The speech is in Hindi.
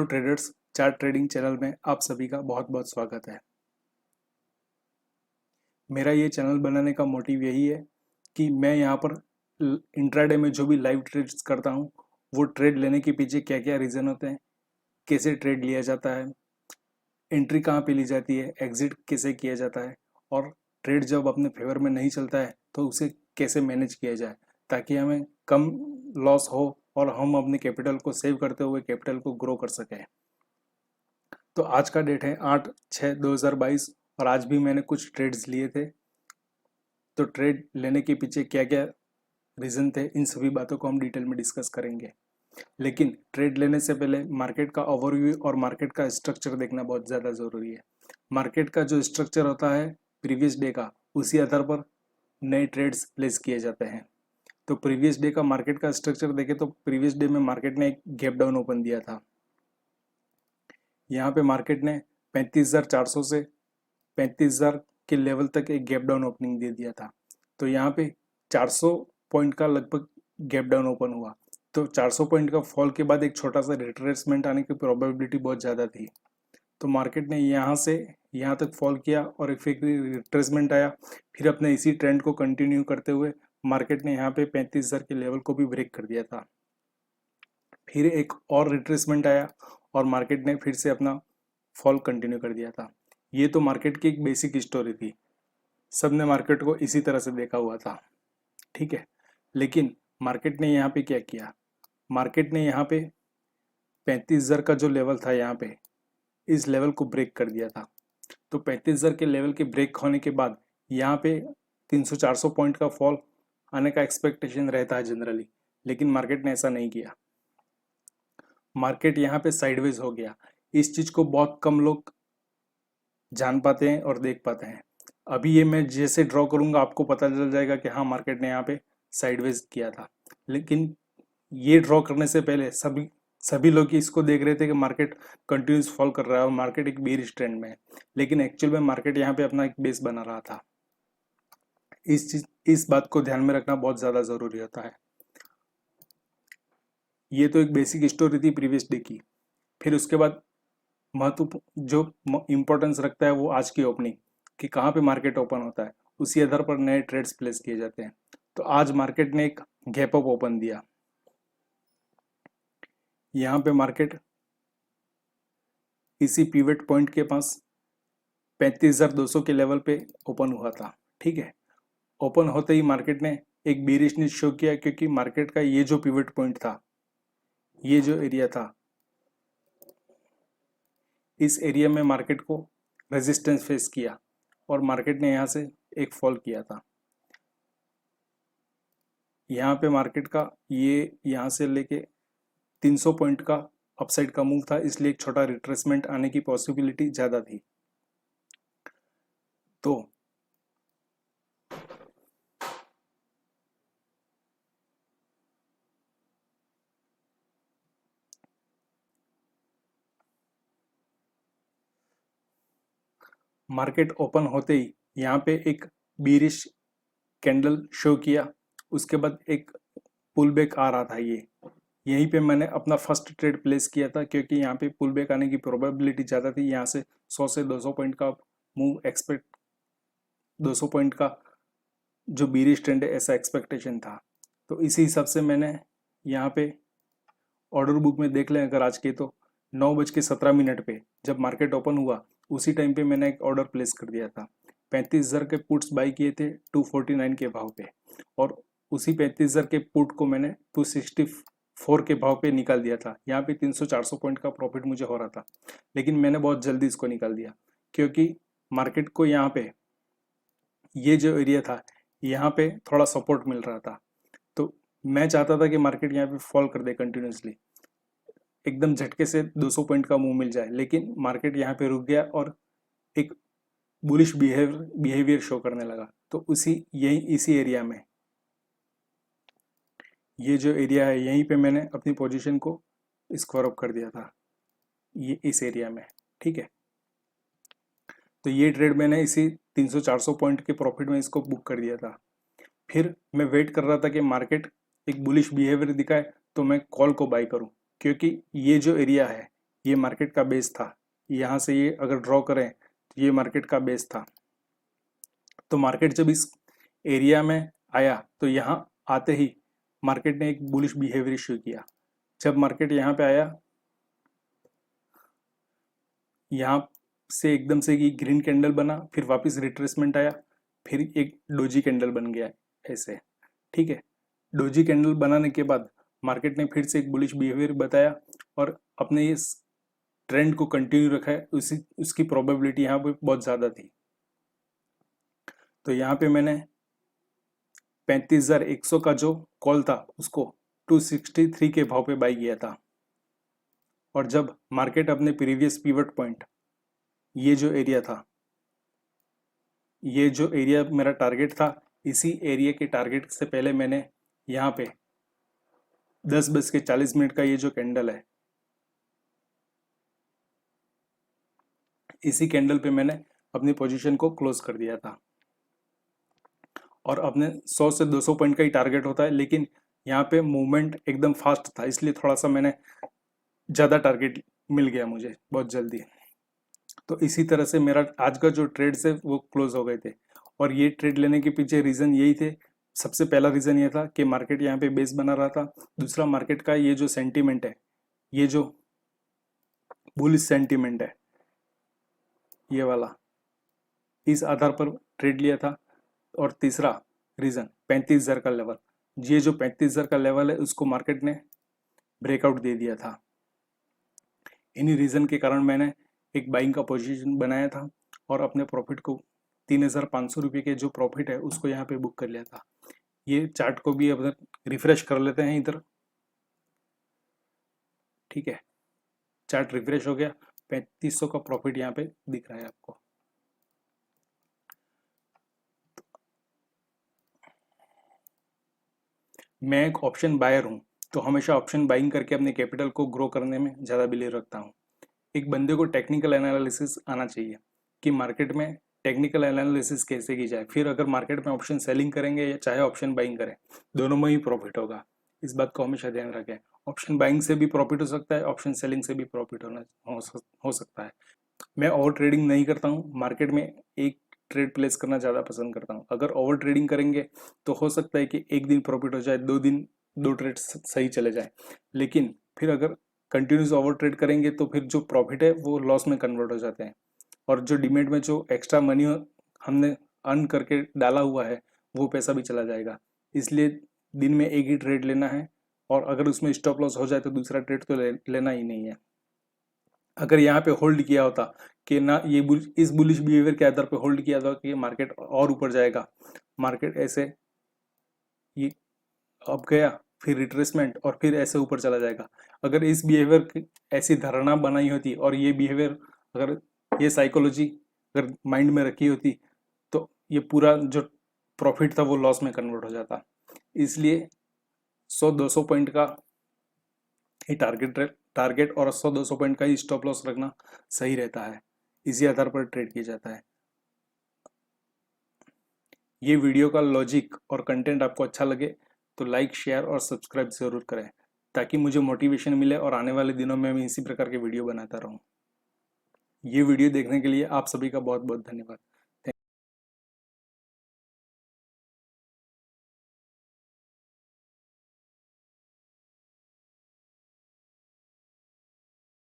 Hello traders, chart trading channel में आप सभी का बहुत बहुत स्वागत है। मेरा ये चैनल बनाने का मोटिव यही है कि मैं यहाँ पर इंट्राडे में जो भी लाइव ट्रेड्स करता हूँ वो ट्रेड लेने के पीछे क्या क्या रीज़न होते हैं, कैसे ट्रेड लिया जाता है, एंट्री कहाँ पे ली जाती है, एग्जिट कैसे किया जाता है और ट्रेड जब अपने फेवर में नहीं चलता है तो उसे कैसे मैनेज किया जाए ताकि हमें कम लॉस हो और हम अपने कैपिटल को सेव करते हुए कैपिटल को ग्रो कर सकें। तो आज का डेट है 8/6/2022 और आज भी मैंने कुछ ट्रेड्स लिए थे। तो ट्रेड लेने के पीछे क्या क्या रीज़न थे, इन सभी बातों को हम डिटेल में डिस्कस करेंगे। लेकिन ट्रेड लेने से पहले मार्केट का ओवरव्यू और मार्केट का स्ट्रक्चर देखना बहुत ज़्यादा ज़रूरी है। मार्केट का जो स्ट्रक्चर होता है प्रीवियस डे का, उसी आधार पर नए ट्रेड्स प्लेस किए जाते हैं। तो प्रीवियस डे का मार्केट का स्ट्रक्चर देखें तो प्रीवियस डे में मार्केट ने एक गैप डाउन ओपन दिया था। यहाँ पे मार्केट ने 35,400 से 35,000 के लेवल तक एक गैप डाउन ओपनिंग दे दिया था। तो यहाँ पे 400 पॉइंट का लगभग गैप डाउन ओपन हुआ। तो 400 पॉइंट का फॉल के बाद एक छोटा सा रिट्रेसमेंट आने की प्रोबेबिलिटी बहुत ज़्यादा थी। तो मार्केट ने यहाँ से यहाँ तक फॉल किया और इफेक्टिव रिट्रेसमेंट आया। फिर अपने इसी ट्रेंड को कंटिन्यू करते हुए मार्केट ने यहाँ पे 35,000 के लेवल को भी ब्रेक कर दिया था। फिर एक और रिट्रेसमेंट आया और मार्केट ने फिर से अपना फॉल कंटिन्यू कर दिया था। ये तो मार्केट की एक बेसिक स्टोरी थी, सबने मार्केट को इसी तरह से देखा हुआ था, ठीक है। लेकिन मार्केट ने यहाँ पे क्या किया, मार्केट ने यहाँ पे 35,000 का जो लेवल था यहाँ पे, इस लेवल को ब्रेक कर दिया था। तो 35,000 के लेवल के ब्रेक होने के बाद यहाँ पे 300-400 पॉइंट का फॉल आने का एक्सपेक्टेशन रहता है जनरली, लेकिन मार्केट ने ऐसा नहीं किया। मार्केट यहाँ पे साइडवेज हो गया। इस चीज को बहुत कम लोग जान पाते हैं और देख पाते हैं। अभी ये मैं जैसे ड्रॉ करूंगा आपको पता चल जाएगा कि हाँ मार्केट ने यहाँ पे साइडवेज किया था। लेकिन ये ड्रॉ करने से पहले सभी लोग इसको देख रहे थे कि मार्केट कंटिन्यूस फॉल कर रहा है और मार्केट एक बेरिश ट्रेंड में है, लेकिन एक्चुअल में मार्केट यहाँ पे अपना एक बेस बना रहा था। इस बात को ध्यान में रखना बहुत ज्यादा जरूरी होता है। ये तो एक बेसिक स्टोरी थी प्रीवियस डे की। फिर उसके बाद महत्व जो इम्पोर्टेंस रखता है वो आज की ओपनिंग, कि कहाँ पे मार्केट ओपन होता है, उसी आधार पर नए ट्रेड्स प्लेस किए जाते हैं। तो आज मार्केट ने एक गैप अप ओपन दिया। यहाँ पे मार्केट इसी पिवट पॉइंट के पास 35,200 के लेवल पे ओपन हुआ था, ठीक है। ओपन होते ही मार्केट ने एक बेरिशनेस शो किया, क्योंकि मार्केट का ये जो पिवट पॉइंट था, ये जो एरिया था, इस एरिया में मार्केट को रेजिस्टेंस फेस किया और मार्केट ने यहाँ से एक फॉल किया था। यहाँ पे मार्केट का ये यहाँ से लेके 300 पॉइंट का अपसाइड का मूव था, इसलिए एक छोटा रिट्रेसमेंट आने की पॉसिबिलिटी ज़्यादा थी। तो मार्केट ओपन होते ही यहाँ पे एक बीरिश कैंडल शो किया। उसके बाद एक पुल बैक आ रहा था। यहीं पे मैंने अपना फर्स्ट ट्रेड प्लेस किया था, क्योंकि यहाँ पे पुल बैक आने की प्रोबेबिलिटी ज़्यादा थी। यहाँ से 100 से 200 पॉइंट का मूव एक्सपेक्ट, 200 पॉइंट का जो बीरिश ट्रेंड है ऐसा एक्सपेक्टेशन था। तो इसी हिसाब से मैंने यहाँ पे ऑर्डर बुक में देख लें अगर आज के, तो 9:17 पे जब मार्केट ओपन हुआ उसी टाइम पे मैंने एक ऑर्डर प्लेस कर दिया था। 35,000 के पुट्स बाई किए थे 249 के भाव पे, और उसी 35,000 के पुट को मैंने 264 के भाव पे निकाल दिया था। यहाँ पे 300-400 पॉइंट का प्रॉफिट मुझे हो रहा था, लेकिन मैंने बहुत जल्दी इसको निकाल दिया, क्योंकि मार्केट को यहाँ पे ये जो एरिया था यहाँ पे थोड़ा सपोर्ट मिल रहा था। तो मैं चाहता था कि मार्केट यहाँ पे फॉल कर दे कंटिन्यूसली, एकदम झटके से 200 पॉइंट का मूव मिल जाए, लेकिन मार्केट यहाँ पे रुक गया और एक बुलिश बिहेवियर शो करने लगा। तो इसी एरिया में, ये जो एरिया है यहीं पे मैंने अपनी पोजीशन को स्क्वायर अप कर दिया था, ये इस एरिया में, ठीक है। तो ये ट्रेड मैंने इसी 300-400 पॉइंट के प्रॉफिट में इसको बुक कर दिया था। फिर मैं वेट कर रहा था कि मार्केट एक बुलिश बिहेवियर दिखाए तो मैं कॉल को बाई करूं, क्योंकि ये जो एरिया है ये मार्केट का बेस था, यहाँ से ये अगर ड्रॉ करें तो ये मार्केट का बेस था। तो मार्केट जब इस एरिया में आया तो यहाँ आते ही मार्केट ने एक बुलिश बिहेवियर शो किया। जब मार्केट यहाँ पे आया, यहाँ से एकदम से ये ग्रीन कैंडल बना, फिर वापस रिट्रेसमेंट आया, फिर एक डोजी कैंडल बन गया ऐसे, ठीक है। डोजी कैंडल बनाने के बाद मार्केट ने फिर से एक बुलिश बिहेवियर बताया और अपने इस ट्रेंड को कंटिन्यू रखा है। उसकी प्रोबेबिलिटी यहाँ पे बहुत ज़्यादा थी। तो यहाँ पे मैंने 35,100 का जो कॉल था उसको 263 के भाव पे बाई किया था। और जब मार्केट अपने प्रीवियस पिवट पॉइंट, ये जो एरिया था, ये जो एरिया मेरा टारगेट था, इसी एरिया के टारगेट से पहले मैंने यहाँ पे 10:40 का ये जो कैंडल है, इसी कैंडल पे मैंने अपनी पोजीशन को क्लोज कर दिया था। और अपने 100 से 200 पॉइंट का ही टारगेट होता है, लेकिन यहाँ पे मूवमेंट एकदम फास्ट था, इसलिए थोड़ा सा मैंने ज़्यादा टारगेट मिल गया मुझे बहुत जल्दी। तो इसी तरह से मेरा आज का जो ट्रेड्स है वो क्लोज हो गए थे। और ये ट्रेड लेने के पीछे रीज़न यही थे। सबसे पहला रीज़न ये था कि मार्केट यहाँ पे बेस बना रहा था। दूसरा, मार्केट का ये जो सेंटीमेंट है, ये जो बुलिश सेंटीमेंट है, ये वाला, इस आधार पर ट्रेड लिया था। और तीसरा रीज़न 35,000 का लेवल, ये जो 35,000 का लेवल है उसको मार्केट ने ब्रेकआउट दे दिया था। इन्हीं रीज़न के कारण मैंने एक बाइंग का पोजीशन बनाया था और अपने प्रॉफिट को 3,500 रुपये के जो प्रॉफिट है उसको यहाँ पे बुक कर लिया था। ये चार्ट को भी अब रिफ्रेश कर लेते हैं इधर, ठीक है। चार्ट रिफ्रेश हो गया, 3500 का प्रॉफिट यहाँ पे दिख रहा है आपको। मैं एक ऑप्शन बायर हूँ, तो हमेशा ऑप्शन बाइंग करके अपने कैपिटल को ग्रो करने में ज़्यादा बिलीव रखता हूँ। एक बंदे को टेक्निकल एनालिसिस आना चाहिए कि मार्केट में टेक्निकल एनालिसिस कैसे की जाए। फिर अगर मार्केट में ऑप्शन सेलिंग करेंगे या चाहे ऑप्शन बाइंग करें, दोनों में ही प्रॉफिट होगा। इस बात को हमेशा ध्यान रखें। ऑप्शन बाइंग से भी प्रॉफिट हो सकता है, ऑप्शन सेलिंग से भी प्रॉफिट हो सकता है। मैं ओवर ट्रेडिंग नहीं करता हूँ, मार्केट में एक ट्रेड प्लेस करना ज़्यादा पसंद करता हूँ। अगर ओवर ट्रेडिंग करेंगे तो हो सकता है कि एक दिन प्रॉफिट हो जाए, 2 दिन 2 ट्रेड सही चले जाए, लेकिन फिर अगर कंटिन्यूस ओवर ट्रेड करेंगे तो फिर जो प्रॉफिट है वो लॉस में कन्वर्ट हो जाते हैं। और जो डिमेट में जो एक्स्ट्रा मनी हमने अर्न करके डाला हुआ है वो पैसा भी चला जाएगा। इसलिए दिन में एक ही ट्रेड लेना है, और अगर उसमें स्टॉप लॉस हो जाए तो दूसरा ट्रेड तो लेना ही नहीं है। अगर यहाँ पे होल्ड किया होता कि ना, ये इस बुलिश बिहेवियर के आधार पे होल्ड किया था कि मार्केट और ऊपर जाएगा, मार्केट ऐसे ये अब गया, फिर रिट्रेसमेंट, और फिर ऐसे ऊपर चला जाएगा। अगर इस बिहेवियर की ऐसी धारणा बनाई होती और ये बिहेवियर, अगर ये साइकोलॉजी अगर माइंड में रखी होती, तो ये पूरा जो प्रॉफिट था वो लॉस में कन्वर्ट हो जाता। इसलिए 100-200 पॉइंट का ही टारगेट और 100-200 पॉइंट का ही स्टॉप लॉस रखना सही रहता है। इसी आधार पर ट्रेड किया जाता है। ये वीडियो का लॉजिक और कंटेंट आपको अच्छा लगे तो लाइक, शेयर और सब्सक्राइब जरूर करें, ताकि मुझे मोटिवेशन मिले और आने वाले दिनों में मैं इसी प्रकार के वीडियो बनाता रहूं। ये वीडियो देखने के लिए आप सभी का बहुत बहुत धन्यवाद।